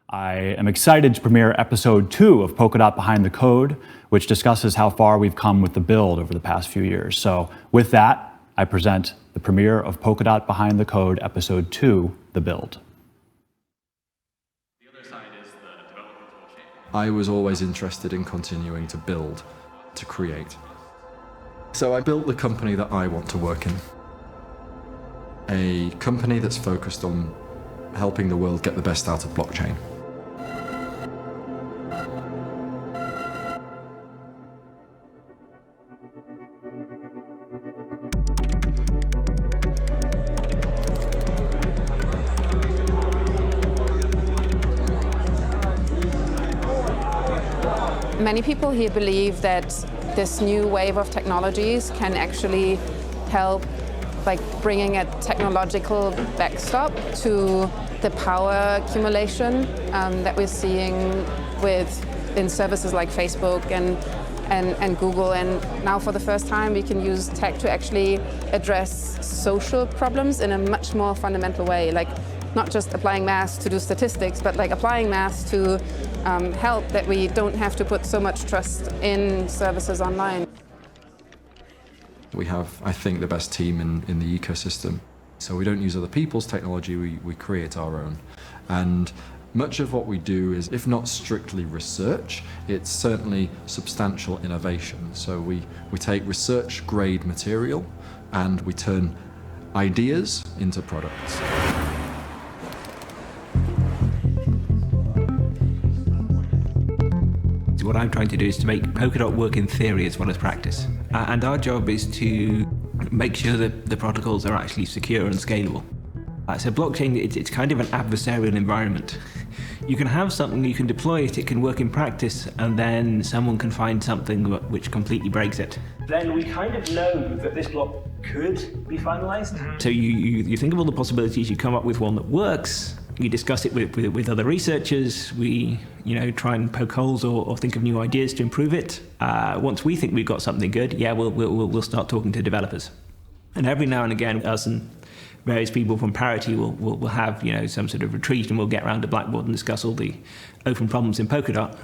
I am excited to premiere episode 2 of Polkadot Behind the Code, which discusses how far we've come with the build over the past few years. So with that, I present the premiere of Polkadot Behind the Code, episode 2, The Build. The other side is the development toolchain. I was always interested in continuing to build, to create. So I built the company that I want to work in. A company that's focused on helping the world get the best out of blockchain. Many people here believe that this new wave of technologies can actually help, like bringing a technological backstop to the power accumulation that we're seeing in services like Facebook and Google. And now for the first time, we can use tech to actually address social problems in a much more fundamental way. Like not just applying math to do statistics, but like applying math to help that we don't have to put so much trust in services online. We have, I think, the best team in the ecosystem. So we don't use other people's technology, we create our own. And much of what we do is, if not strictly research, it's certainly substantial innovation. So we take research-grade material and we turn ideas into products. What I'm trying to do is to make Polkadot work in theory as well as practice. And our job is to make sure that the protocols are actually secure and scalable. So blockchain, it's kind of an adversarial environment. You can have something, you can deploy it, it can work in practice, and then someone can find something which completely breaks it. Then we kind of know that this block could be finalized. So you think of all the possibilities, you come up with one that works, you discuss it with other researchers, we try and poke holes or think of new ideas to improve it. Once we think we've got something good, we'll start talking to developers. And every now and again, us and various people from Parity will have some sort of retreat, and we'll get around the blackboard and discuss all the open problems in Polkadot.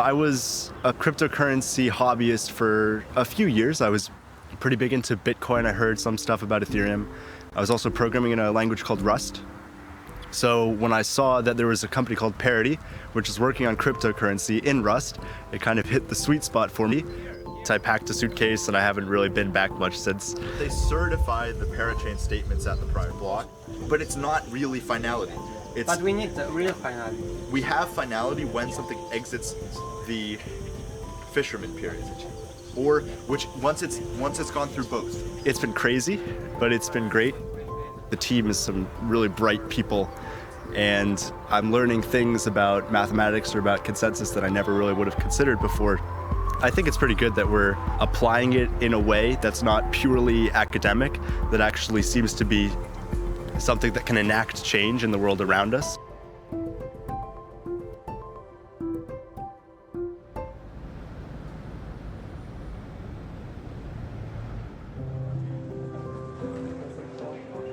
I was a cryptocurrency hobbyist for a few years. I was pretty big into Bitcoin. I heard some stuff about Ethereum. I was also programming in a language called Rust. So when I saw that there was a company called Parity, which is working on cryptocurrency in Rust, it kind of hit the sweet spot for me. So I packed a suitcase and I haven't really been back much since. They certify the parachain statements at the prior block, but it's not really finality. But we need the real finality. We have finality when something exits the fisherman period, or once it's gone through both. It's been crazy, but it's been great. The team is some really bright people, and I'm learning things about mathematics or about consensus that I never really would have considered before. I think it's pretty good that we're applying it in a way that's not purely academic, that actually seems to be something that can enact change in the world around us.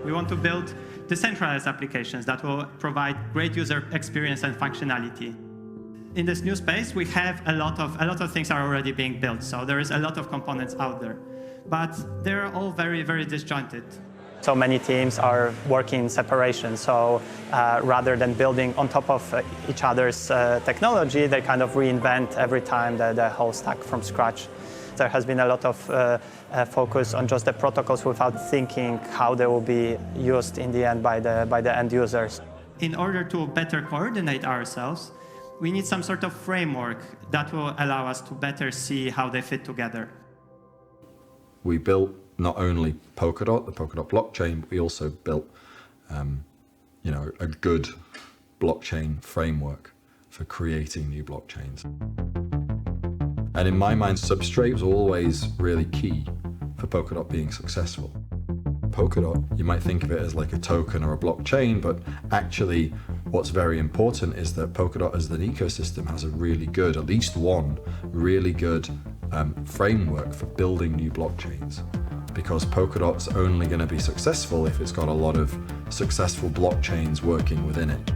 We want to build decentralized applications that will provide great user experience and functionality. In this new space, we have a lot of things are already being built, so there is a lot of components out there, but they're all very, very disjointed. So many teams are working in separation, so rather than building on top of each other's technology, they kind of reinvent every time the whole stack from scratch. There has been a lot of focus on just the protocols without thinking how they will be used in the end by the end users. In order to better coordinate ourselves, we need some sort of framework that will allow us to better see how they fit together. We built not only Polkadot, the Polkadot blockchain, but we also built a good blockchain framework for creating new blockchains. And in my mind, substrate was always really key for Polkadot being successful. Polkadot, you might think of it as like a token or a blockchain, but actually What's very important is that Polkadot as an ecosystem has a really good, at least one really good framework for building new blockchains. Because Polkadot's only going to be successful if it's got a lot of successful blockchains working within it.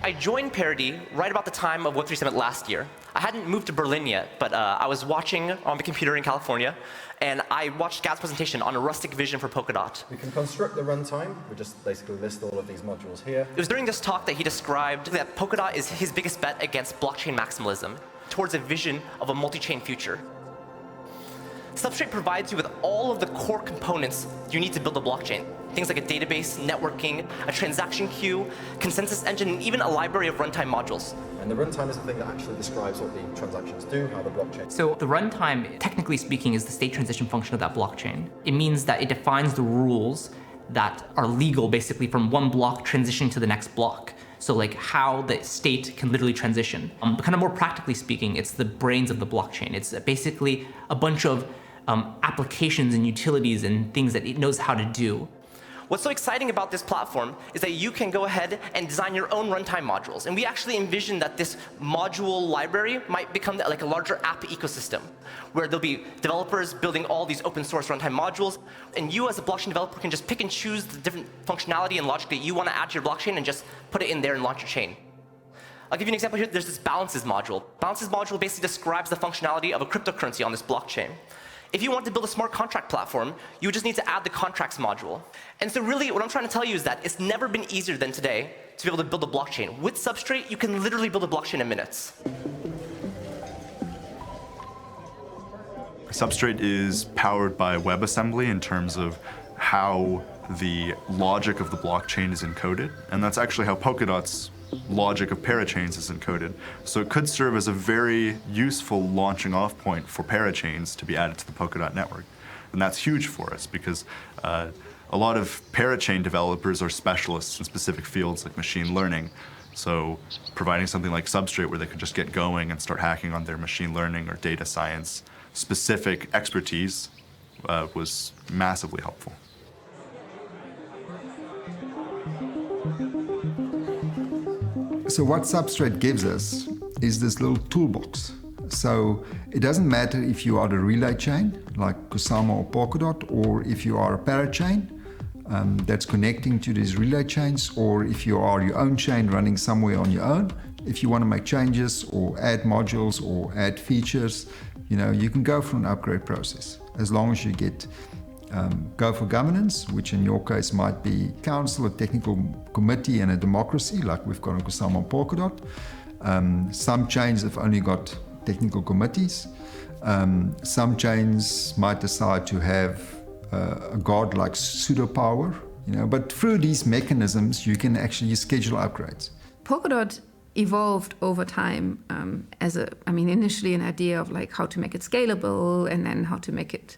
I joined Parity right about the time of Web3 Summit last year. I hadn't moved to Berlin yet, but I was watching on the computer in California, and I watched Gab's presentation on a rustic vision for Polkadot. We can construct the runtime. We just basically list all of these modules here. It was during this talk that he described that Polkadot is his biggest bet against blockchain maximalism towards a vision of a multi-chain future. Substrate provides you with all of the core components you need to build a blockchain. Things like a database, networking, a transaction queue, consensus engine, and even a library of runtime modules. And the runtime is the thing that actually describes what the transactions do, how the blockchain. So the runtime, technically speaking, is the state transition function of that blockchain. It means that it defines the rules that are legal, basically, from one block transitioning to the next block. So like how the state can literally transition. But kind of more practically speaking, it's the brains of the blockchain. It's basically a bunch of applications and utilities and things that it knows how to do. What's so exciting about this platform is that you can go ahead and design your own runtime modules. And we actually envision that this module library might become like a larger app ecosystem, where there'll be developers building all these open source runtime modules, and you as a blockchain developer can just pick and choose the different functionality and logic that you want to add to your blockchain and just put it in there and launch your chain. I'll give you an example here. There's this balances module. Balances module basically describes the functionality of a cryptocurrency on this blockchain. If you want to build a smart contract platform, you just need to add the contracts module. And so really, what I'm trying to tell you is that it's never been easier than today to be able to build a blockchain. With Substrate, you can literally build a blockchain in minutes. Substrate is powered by WebAssembly in terms of how the logic of the blockchain is encoded. And that's actually how Polkadot's logic of parachains is encoded. So it could serve as a very useful launching off point for parachains to be added to the Polkadot network. And that's huge for us because a lot of parachain developers are specialists in specific fields like machine learning. So providing something like Substrate where they could just get going and start hacking on their machine learning or data science specific expertise was massively helpful. So what Substrate gives us is this little toolbox. So it doesn't matter if you are the relay chain, like Kusama or Polkadot, or if you are a parachain that's connecting to these relay chains, or if you are your own chain running somewhere on your own. If you want to make changes or add modules or add features, you can go through an upgrade process as long as you get go for governance, which in your case might be council, a technical committee, and a democracy, like we've got on Kusama and Polkadot. Some chains have only got technical committees. Some chains might decide to have a god like pseudo power, but through these mechanisms, you can actually schedule upgrades. Polkadot evolved over time initially an idea of like how to make it scalable and then how to make it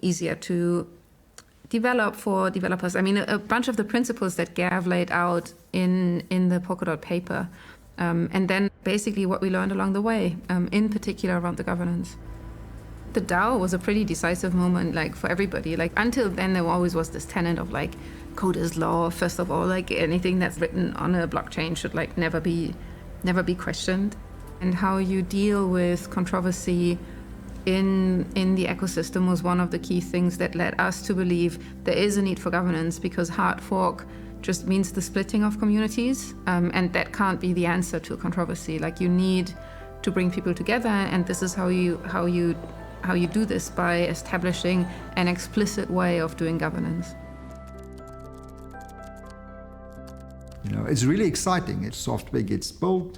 easier to develop for developers. A bunch of the principles that Gav laid out in the Polkadot paper, and then basically what we learned along the way, in particular around the governance. The DAO was a pretty decisive moment, like for everybody. Like until then, there always was this tenet of like code is law. First of all, like anything that's written on a blockchain should like never be questioned, and how you deal with controversy in the ecosystem was one of the key things that led us to believe there is a need for governance, because hard fork just means the splitting of communities, and that can't be the answer to controversy. Like you need to bring people together, and this is how you do this, by establishing an explicit way of doing governance. It's really exciting. Software gets built,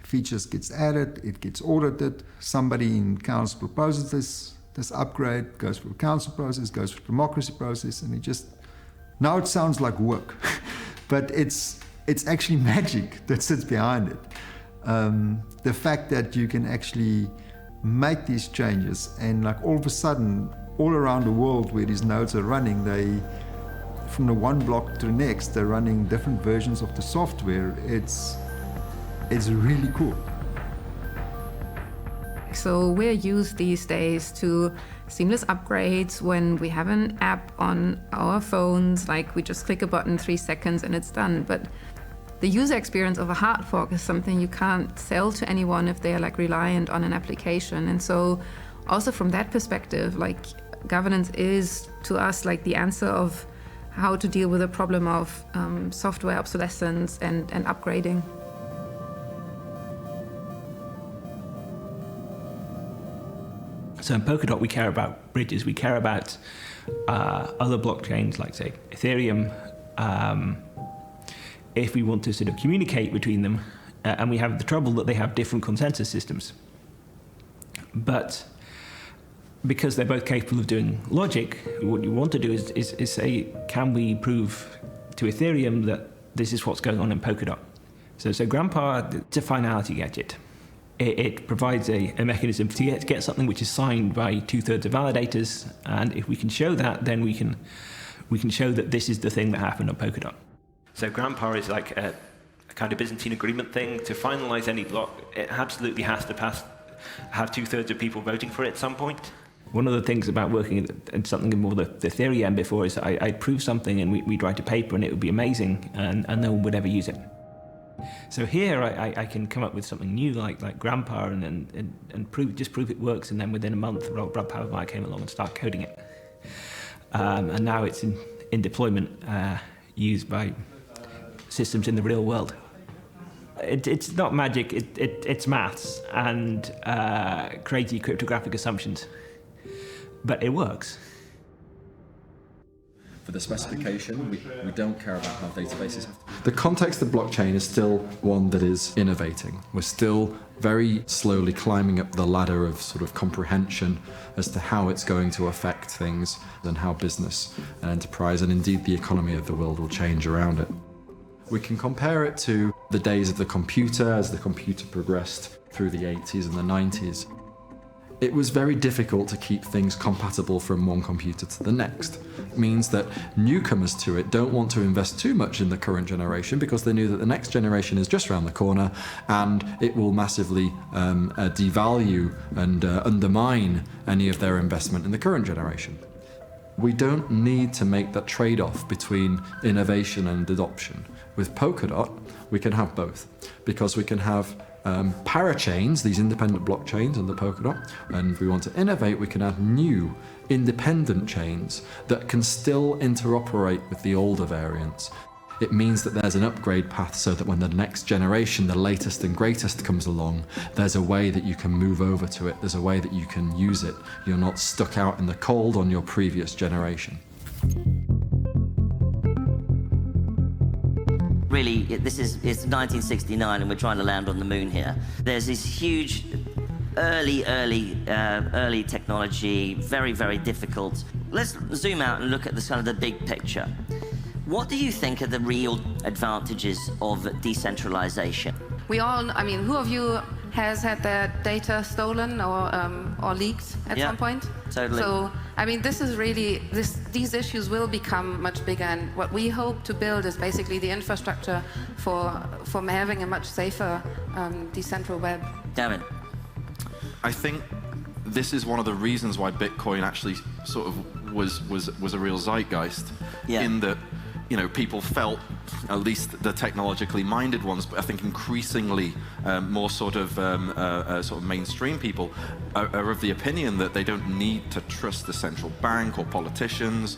features gets added, it gets audited, somebody in council proposes this upgrade, goes through a council process, goes through a democracy process, and now it sounds like work, but it's actually magic that sits behind it. The fact that you can actually make these changes, and like all of a sudden, all around the world where these nodes are running, from the one block to the next, they're running different versions of the software. It's really cool. So we're used these days to seamless upgrades when we have an app on our phones, like we just click a button, 3 seconds and it's done. But the user experience of a hard fork is something you can't sell to anyone if they're like reliant on an application. And so also from that perspective, like governance is to us like the answer of how to deal with the problem of software obsolescence and upgrading. So in Polkadot, we care about bridges. We care about other blockchains, like, say, Ethereum, if we want to sort of communicate between them. And we have the trouble that they have different consensus systems. But because they're both capable of doing logic, what you want to do is say, can we prove to Ethereum that this is what's going on in Polkadot? So Grandpa, it's a finality gadget. It provides a mechanism to get something which is signed by 2/3 of validators, and if we can show that, then we can show that this is the thing that happened on Polkadot. So Grandpa is like a kind of Byzantine agreement thing. To finalize any block, it absolutely has to have 2/3 of people voting for it at some point. One of the things about working in something more the theory end before is I'd prove something and we'd write a paper and it would be amazing, and no one would ever use it. So here I can come up with something new like Grandpa and prove it works, and then within a month Rob Powerbike came along and started coding it. And now it's in deployment, used by systems in the real world. It's not magic, it's maths and crazy cryptographic assumptions, but it works. For the specification, we don't care about how databases have to be. The context of blockchain is still one that is innovating. We're still very slowly climbing up the ladder of sort of comprehension as to how it's going to affect things and how business and enterprise and indeed the economy of the world will change around it. We can compare it to the days of the computer as the computer progressed through the 80s and the 90s. It was very difficult to keep things compatible from one computer to the next. It means that newcomers to it don't want to invest too much in the current generation because they knew that the next generation is just around the corner and it will massively devalue and undermine any of their investment in the current generation. We don't need to make that trade-off between innovation and adoption. With Polkadot, we can have both, because we can have parachains, these independent blockchains on the Polkadot, and if we want to innovate, we can add new independent chains that can still interoperate with the older variants. It means that there's an upgrade path so that when the next generation, the latest and greatest, comes along, there's a way that you can move over to it, there's a way that you can use it. You're not stuck out in the cold on your previous generation. Really, it's 1969 and we're trying to land on the moon here. There's this huge early technology, very, very difficult. Let's zoom out and look at the big picture. What do you think are the real advantages of decentralization? We all, I mean, who of you has had their data stolen or leaked at some point? Totally. So, I mean, this is really, these issues will become much bigger, and what we hope to build is basically the infrastructure for having a much safer decentral web. Darren. I think this is one of the reasons why Bitcoin actually sort of was a real zeitgeist, in that, you know, people felt, at least the technologically minded ones, but I think increasingly more sort of mainstream people are of the opinion that they don't need to trust the central bank or politicians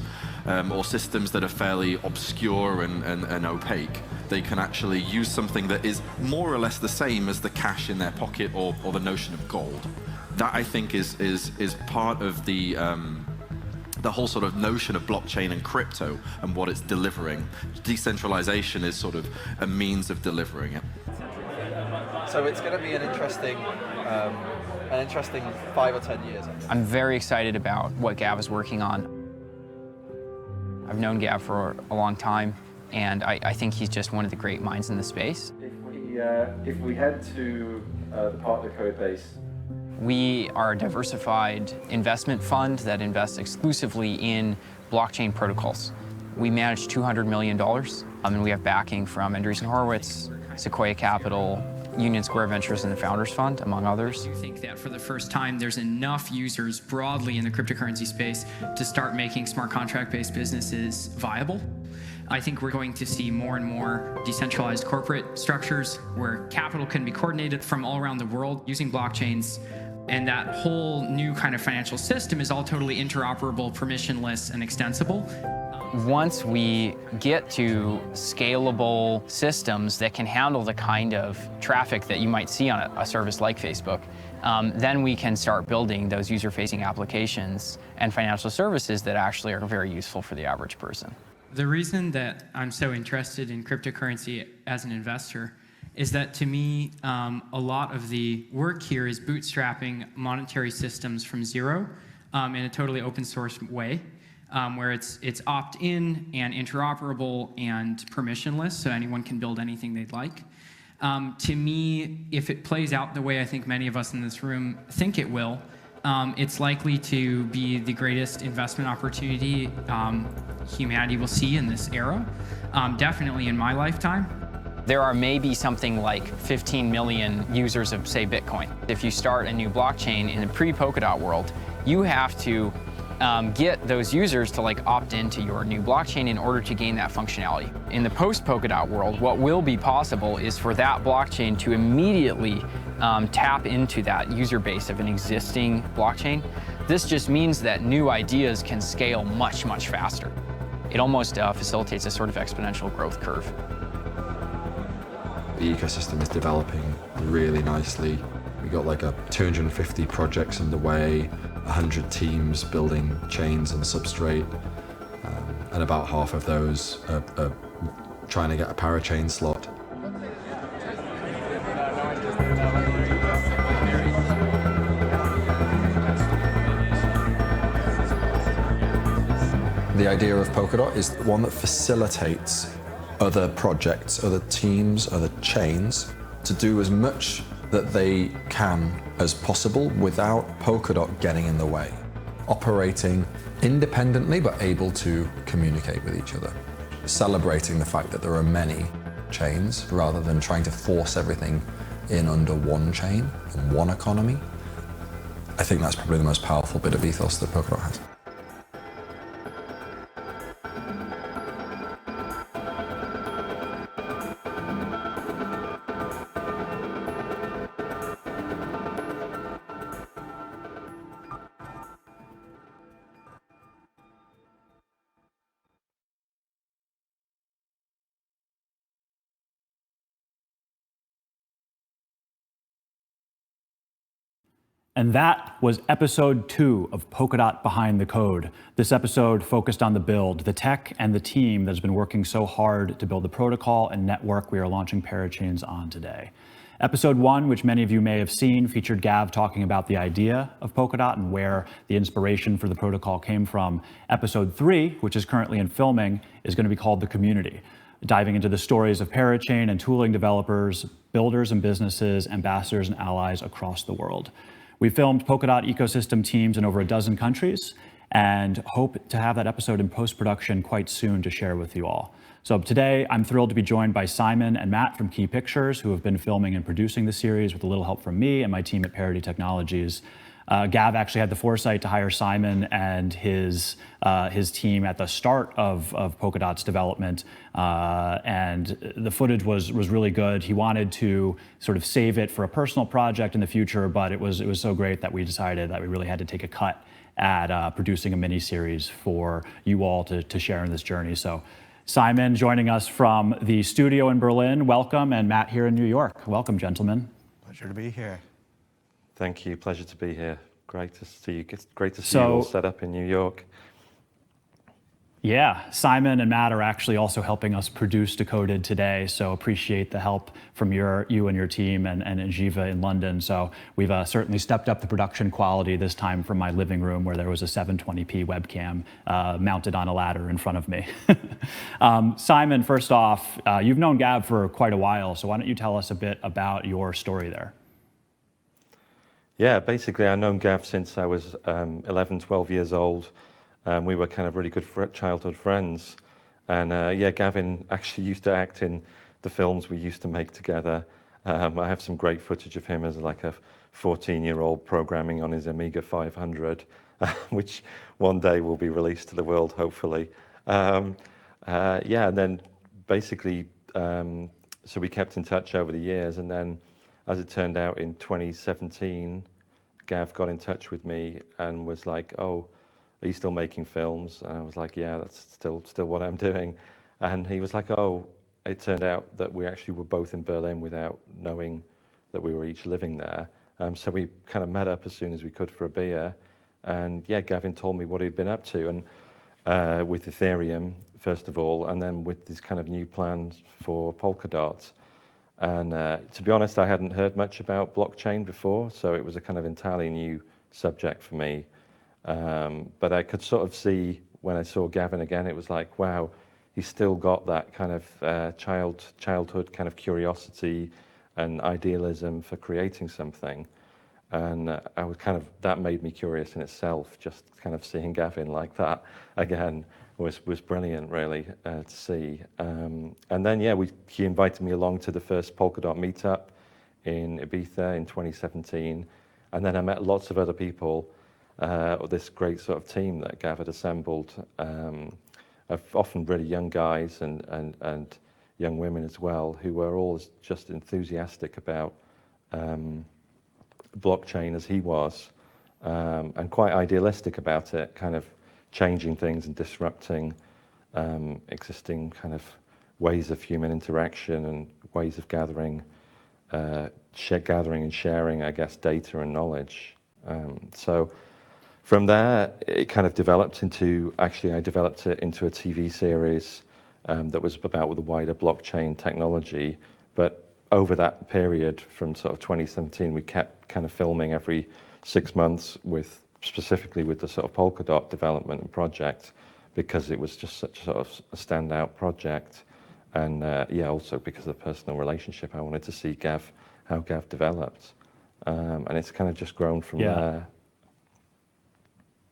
or systems that are fairly obscure and opaque. They can actually use something that is more or less the same as the cash in their pocket or the notion of gold. That, I think, is part of the whole sort of notion of blockchain and crypto and what it's delivering. Decentralization is sort of a means of delivering it. So it's going to be an interesting 5 or 10 years. I'm very excited about what Gav is working on. I've known Gav for a long time, and I think he's just one of the great minds in the space. If we head to the part of the code base. We are a diversified investment fund that invests exclusively in blockchain protocols. We manage $200 million, and we have backing from Andreessen Horowitz, Sequoia Capital, Union Square Ventures and the Founders Fund, among others. I think that for the first time, there's enough users broadly in the cryptocurrency space to start making smart contract-based businesses viable. I think we're going to see more and more decentralized corporate structures where capital can be coordinated from all around the world using blockchains. And that whole new kind of financial system is all totally interoperable, permissionless, and extensible. Once we get to scalable systems that can handle the kind of traffic that you might see on a service like Facebook, then we can start building those user-facing applications and financial services that actually are very useful for the average person. The reason that I'm so interested in cryptocurrency as an investor is that, to me, a lot of the work here is bootstrapping monetary systems from zero in a totally open source way, where it's opt-in and interoperable and permissionless, so anyone can build anything they'd like. To me, if it plays out the way I think many of us in this room think it will, it's likely to be the greatest investment opportunity humanity will see in this era, definitely in my lifetime. There are maybe something like 15 million users of, say, Bitcoin. If you start a new blockchain in the pre-Polkadot world, you have to get those users to opt into your new blockchain in order to gain that functionality. In the post-Polkadot world, what will be possible is for that blockchain to immediately tap into that user base of an existing blockchain. This just means that new ideas can scale much, much faster. It almost facilitates a sort of exponential growth curve. The ecosystem is developing really nicely. We got 250 projects underway, 100 teams building chains and substrate, and about half of those are trying to get a parachain slot. The idea of Polkadot is one that facilitates other projects, other teams, other chains to do as much that they can as possible without Polkadot getting in the way. Operating independently but able to communicate with each other. Celebrating the fact that there are many chains rather than trying to force everything in under one chain and one economy. I think that's probably the most powerful bit of ethos that Polkadot has. And that was episode 2 of Polkadot Behind the Code. This episode focused on the build, the tech, and the team that has been working so hard to build the protocol and network we are launching parachains on today. Episode 1, which many of you may have seen, featured Gav talking about the idea of Polkadot and where the inspiration for the protocol came from. Episode 3, which is currently in filming, is going to be called The Community, diving into the stories of parachain and tooling developers, builders and businesses, ambassadors and allies across the world. We filmed Polkadot ecosystem teams in over a dozen countries and hope to have that episode in post-production quite soon to share with you all. So today, I'm thrilled to be joined by Simon and Matt from Key Pictures, who have been filming and producing the series with a little help from me and my team at Parity Technologies. Gav actually had the foresight to hire Simon and his team at the start of Polkadot's development, and the footage was really good. He wanted to sort of save it for a personal project in the future, but it was so great that we decided that we really had to take a cut at producing a mini-series for you all to share in this journey. So Simon joining us from the studio in Berlin, welcome, and Matt here in New York. Welcome, gentlemen. Pleasure to be here. Thank you. Pleasure to be here. Great to see you. It's great to see you all set up in New York. Yeah, Simon and Matt are actually also helping us produce Decoded today, so appreciate the help from you and your team and Jiva in London. So we've certainly stepped up the production quality this time from my living room, where there was a 720p webcam mounted on a ladder in front of me. Simon, first off, you've known Gav for quite a while, so why don't you tell us a bit about your story there? Yeah, basically I've known Gav since I was 11, 12 years old. We were kind of really good childhood friends. And yeah, Gavin actually used to act in the films we used to make together. I have some great footage of him as like a 14-year-old programming on his Amiga 500, which one day will be released to the world, hopefully. Yeah, and then basically, so we kept in touch over the years, and then as it turned out in 2017, Gav got in touch with me and was like, "Oh, are you still making films?" And I was like, "Yeah, that's still what I'm doing." And he was like, "Oh, it turned out that we actually were both in Berlin without knowing that we were each living there." So we kind of met up as soon as we could for a beer. And yeah, Gavin told me what he'd been up to, and with Ethereum, first of all, and then with these kind of new plans for Polkadot. And to be honest, I hadn't heard much about blockchain before, so it was a kind of entirely new subject for me. But I could sort of see when I saw Gavin again, it was like, wow, he's still got that kind of childhood kind of curiosity and idealism for creating something. And I was kind of, that made me curious in itself, just kind of seeing Gavin like that again was brilliant, really, to see. And then, yeah, he invited me along to the first Polkadot meetup in Ibiza in 2017. And then I met lots of other people, this great sort of team that Gav had assembled, of often really young guys and young women as well, who were all just enthusiastic about blockchain as he was, and quite idealistic about it, kind of changing things and disrupting existing kind of ways of human interaction and ways of gathering and sharing, I guess, data and knowledge. So from there, it kind of developed into, actually I developed it into a TV series that was about the wider blockchain technology. But over that period from sort of 2017, we kept kind of filming every 6 months specifically with the sort of Polkadot development and project, because it was just such sort of a standout project. And yeah, also because of the personal relationship, I wanted to see how Gav developed. And it's kind of just grown from there.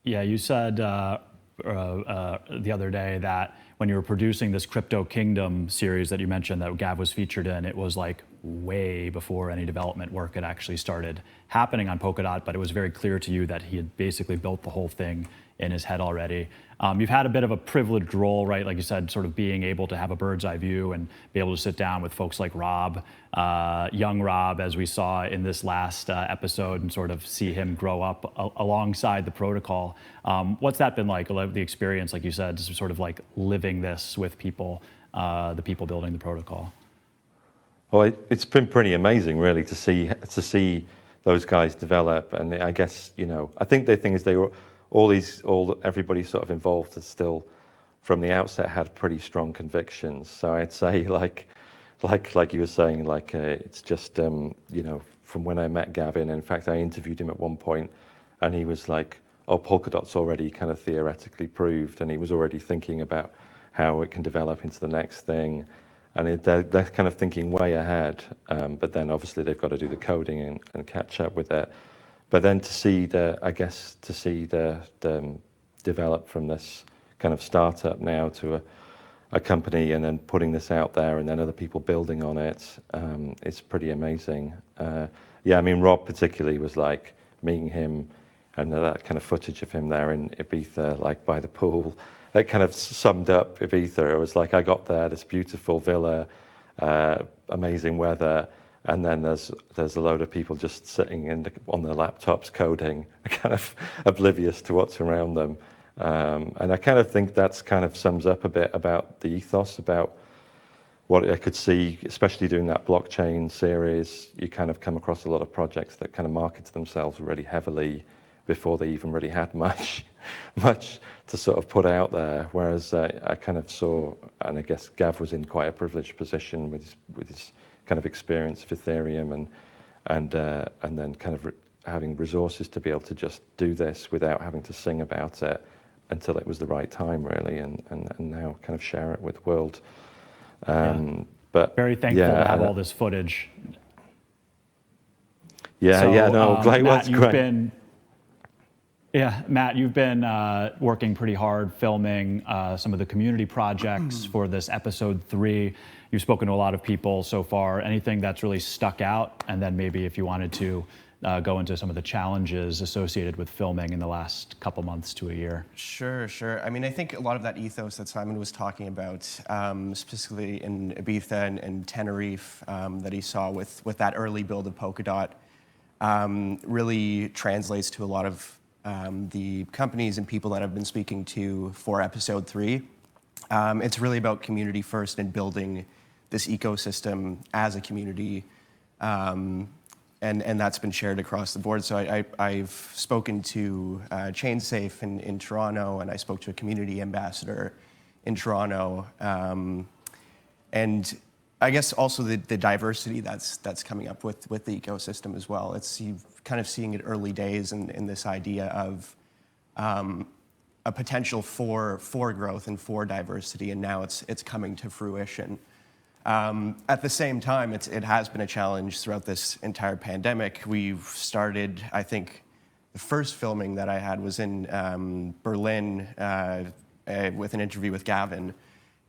Yeah, you said the other day that when you were producing this Crypto Kingdom series that you mentioned that Gav was featured in, it was like way before any development work had actually started happening on Polkadot, but it was very clear to you that he had basically built the whole thing in his head already. You've had a bit of a privileged role, right? Like you said, sort of being able to have a bird's eye view and be able to sit down with folks like Rob, young Rob, as we saw in this last episode, and sort of see him grow up alongside the protocol. What's that been like, the experience, like you said, sort of like living this with people, the people building the protocol? Well, it's been pretty amazing, really, to see those guys develop. And I guess, I think the thing is everybody sort of involved is still, from the outset, had pretty strong convictions. So I'd say, like you were saying, it's just, from when I met Gavin, in fact, I interviewed him at one point, and he was like, "Oh, Polkadot's already kind of theoretically proved," and he was already thinking about how it can develop into the next thing. And they're kind of thinking way ahead, but then obviously they've got to do the coding and catch up with it. But then to see the develop from this kind of startup now to a company, and then putting this out there, and then other people building on it, it's pretty amazing. Yeah, I mean, Rob particularly was like, meeting him and that kind of footage of him there in Ibiza, like by the pool, that kind of summed up Ibiza. It was like, I got there, this beautiful villa, amazing weather, and then there's a load of people just sitting on their laptops coding, kind of oblivious to what's around them. And I kind of think that's kind of sums up a bit about the ethos, about what I could see, especially doing that blockchain series. You kind of come across a lot of projects that kind of market themselves really heavily before they even really had much to sort of put out there. Whereas I kind of saw, and I guess Gav was in quite a privileged position with his kind of experience of Ethereum, and then kind of having resources to be able to just do this without having to sing about it until it was the right time, really, and now kind of share it with the world. But very thankful to have all this footage. Matt, you've been working pretty hard filming some of the community projects for this episode 3. you've spoken to a lot of people so far. Anything that's really stuck out? And then maybe if you wanted to go into some of the challenges associated with filming in the last couple months to a year. Sure. I mean, I think a lot of that ethos that Simon was talking about, specifically in Ibiza and Tenerife, that he saw with that early build of Polkadot, really translates to a lot of the companies and people that I've been speaking to for episode 3. It's really about community first and building this ecosystem as a community. And that's been shared across the board. So I've spoken to ChainSafe in Toronto, and I spoke to a community ambassador in Toronto. And I guess also the diversity that's coming up with the ecosystem as well. You're kind of seeing it early days in this idea of a potential for growth and for diversity, and now it's coming to fruition. At the same time, it has been a challenge throughout this entire pandemic. We've started, I think, the first filming that I had was in Berlin with an interview with Gavin,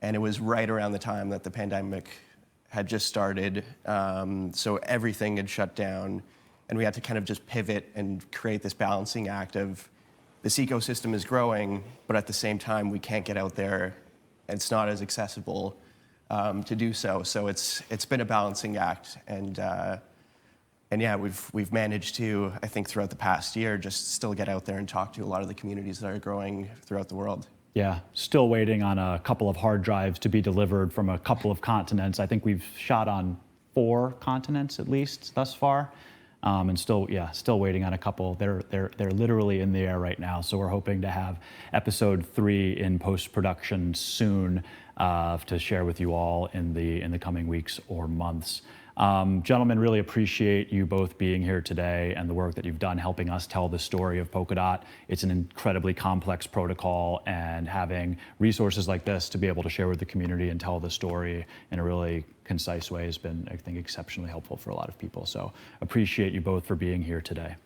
and it was right around the time that the pandemic had just started, so everything had shut down, and we had to kind of just pivot and create this balancing act of this ecosystem is growing, but at the same time, we can't get out there. It's not as accessible to do so. So it's been a balancing act, and yeah, we've managed to, I think, throughout the past year, just still get out there and talk to a lot of the communities that are growing throughout the world. Yeah, still waiting on a couple of hard drives to be delivered from a couple of continents. I think we've shot on 4 continents at least thus far, and still waiting on a couple. They're literally in the air right now. So we're hoping to have episode 3 in post-production soon to share with you all in the coming weeks or months. Gentlemen, really appreciate you both being here today and the work that you've done helping us tell the story of Polkadot. It's an incredibly complex protocol, and having resources like this to be able to share with the community and tell the story in a really concise way has been, I think, exceptionally helpful for a lot of people. So appreciate you both for being here today.